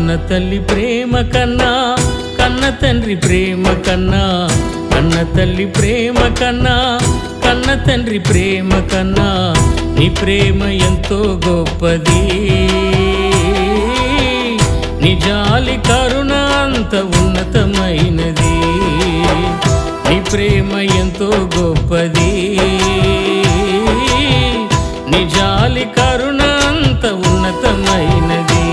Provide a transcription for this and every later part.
కన్న తల్లి ప్రేమ కన్నా కన్న తండ్రి ప్రేమ కన్నా, కన్న తల్లి ప్రేమ కన్నా కన్న తండ్రి ప్రేమ కన్నా నీ ప్రేమ ఎంతో గొప్పది. నీ జాలి కరుణ అంత ఉన్నతమైనది. నీ ప్రేమ ఎంతో గొప్పది. నీ జాలి కరుణ అంత ఉన్నతమైనది.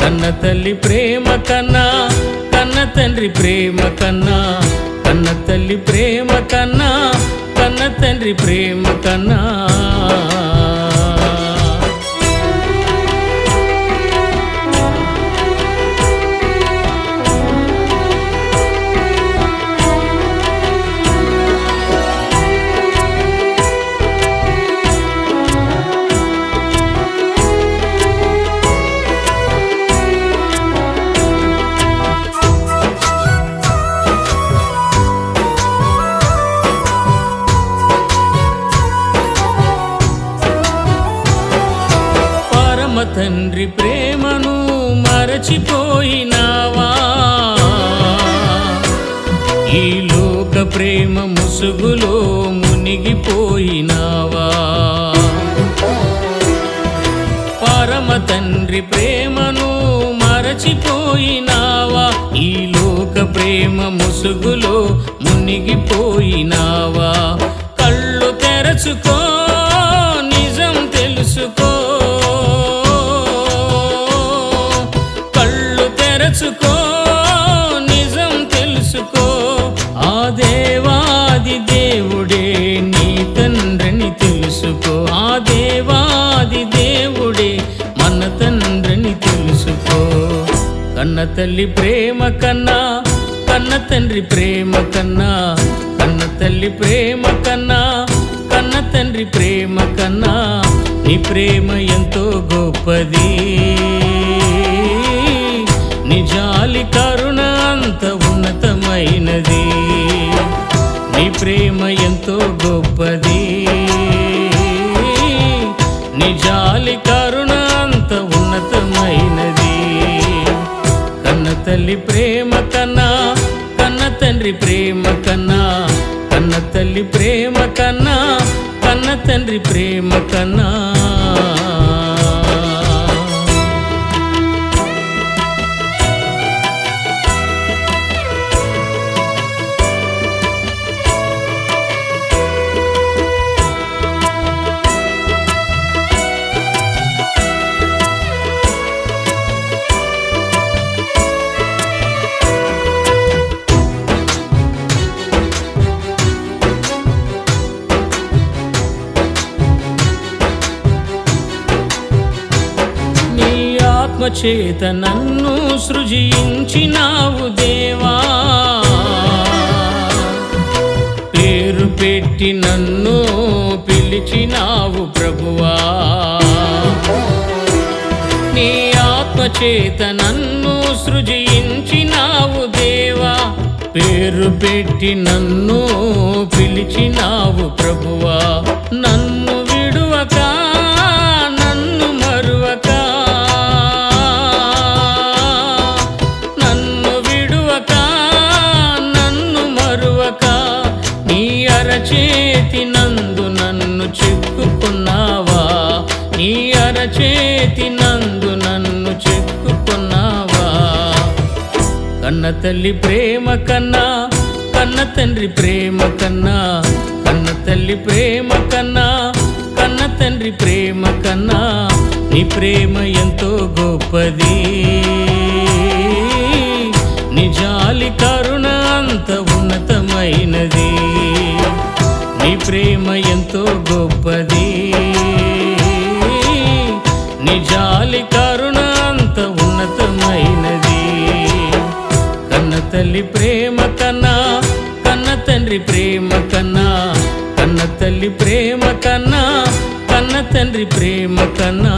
కన్న తల్లి ప్రేమ కన్నా కన్న తండ్రి ప్రేమ కన్నా, కన్న తల్లి ప్రేమ కన్నా కన్న తండ్రి ప్రేమ కన్నా. తండ్రి ప్రేమను మరచిపోయినావా? ఈ లోక ప్రేమ ముసుగులో మునిగిపోయినావా? పరమ తండ్రి ప్రేమను మరచిపోయినావా? ఈ లోక ప్రేమ ముసుగులో మునిగిపోయినావా? కళ్ళు తెరచుకో, నిజం తెలుసుకో. తెలుసుకో, నిజం తెలుసుకో. ఆ దేవాది దేవుడే నీ తండ్రిని తెలుసుకో. ఆ దేవాది దేవుడే మన తండ్రిని తెలుసుకో. కన్న తల్లి ప్రేమ కన్నా కన్న తండ్రి ప్రేమ కన్నా, కన్న తల్లి ప్రేమ కన్నా కన్న తండ్రి ప్రేమ కన్నా నీ ప్రేమ ఎంతో గొప్పది. నీ జాలి కరుణ అంత ఉన్నతమైనది. నీ ప్రేమ ఎంతో గొప్పది. నీ జాలి కరుణ అంత ఉన్నతమైనది. కన్న తల్లి ప్రేమ కన్నా కన్న తండ్రి ప్రేమ కన్నా, కన్న తల్లి ప్రేమ కన్నా కన్న తండ్రి ప్రేమ కన్నా. చేత నన్ను సృజించినావు దేవా, పేరు పెట్టి నన్ను పిలిచినావు ప్రభువా. నీ ఆత్మ చేత నన్ను సృజించినావు దేవా, పేరు పెట్టి నన్ను పిలిచినావు ప్రభువా. నన్ను విడువక నన్ను మరువక, అరచేతి నందు నన్ను చెక్కుకున్నావా? నీ అరచేతి నందు నన్ను చెక్కుకున్నావా? కన్న తల్లి ప్రేమ కన్నా కన్న తండ్రి ప్రేమ కన్నా, కన్న తల్లి ప్రేమ కన్నా కన్న తండ్రి ప్రేమ కన్నా నీ ప్రేమ ఎంతో గొప్పది. నీ జాలి కరుణ అంత ఉన్నతమైనది. నీ ప్రేమ ఎంతో గొప్పది. నీ జాలి కరుణ అంత ఉన్నతమైనది. కన్న తల్లి ప్రేమ కన్నా కన్న తండ్రి ప్రేమ కన్నా, కన్న తల్లి ప్రేమ కన్నా కన్న తండ్రి ప్రేమ కన్నా.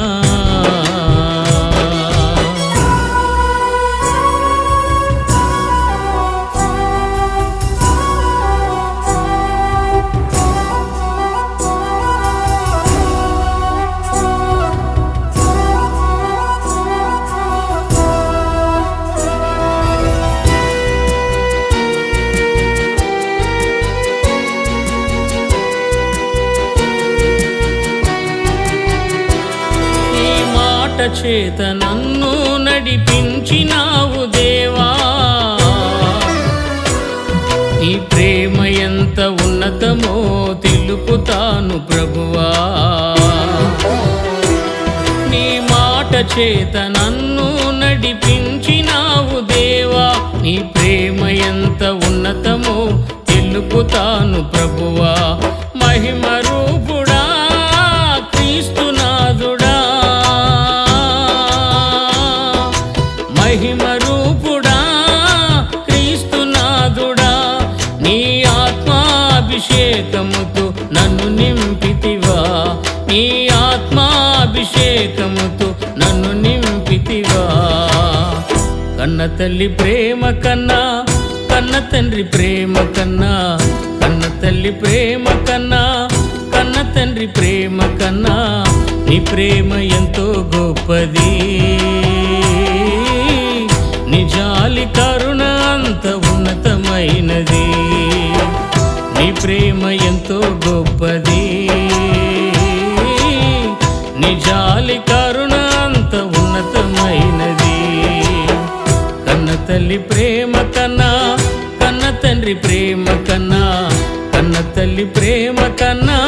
చేత నన్ను నడిపించినావు దేవా. నీ ప్రేమ ఎంత ఉన్నతమో తెలుపుతాను ప్రభువా. నీ మాట చేత నన్ను నడిపించినావు దేవా. నీ ప్రేమ ఎంత ఉన్నతమో తెలుపుతాను ప్రభువా. మహిమ రూపుడా క్రీస్తునాథుడా, మహిమ రూపుడా క్రీస్తునాథుడా, నీ ఆత్మాభిషేకముతో నన్ను నింపితివా. నీ ఆత్మాభిషేకముతో నన్ను నింపితివా. కన్న తల్లి ప్రేమ కన్నా, కన్న తండ్రి ప్రేమ కన్నా, కన్న తల్లి ప్రేమ కన్నా, కన్న తండ్రి ప్రేమ కన్నా నీ ప్రేమ ఎంతో గొప్పది. నిజాలి కరుణ అంత ఉన్నతమైనది. నీ ప్రేమ ఎంతో గొప్పది. నిజాలి కరుణ అంత ఉన్నతమైనది. కన్న తల్లి ప్రేమ కన్నా, కన్న తండ్రి ప్రేమ కన్నా, కన్న తల్లి ప్రేమ కన్నా,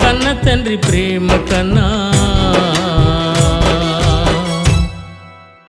కన్న తండ్రి ప్రేమ కన్నా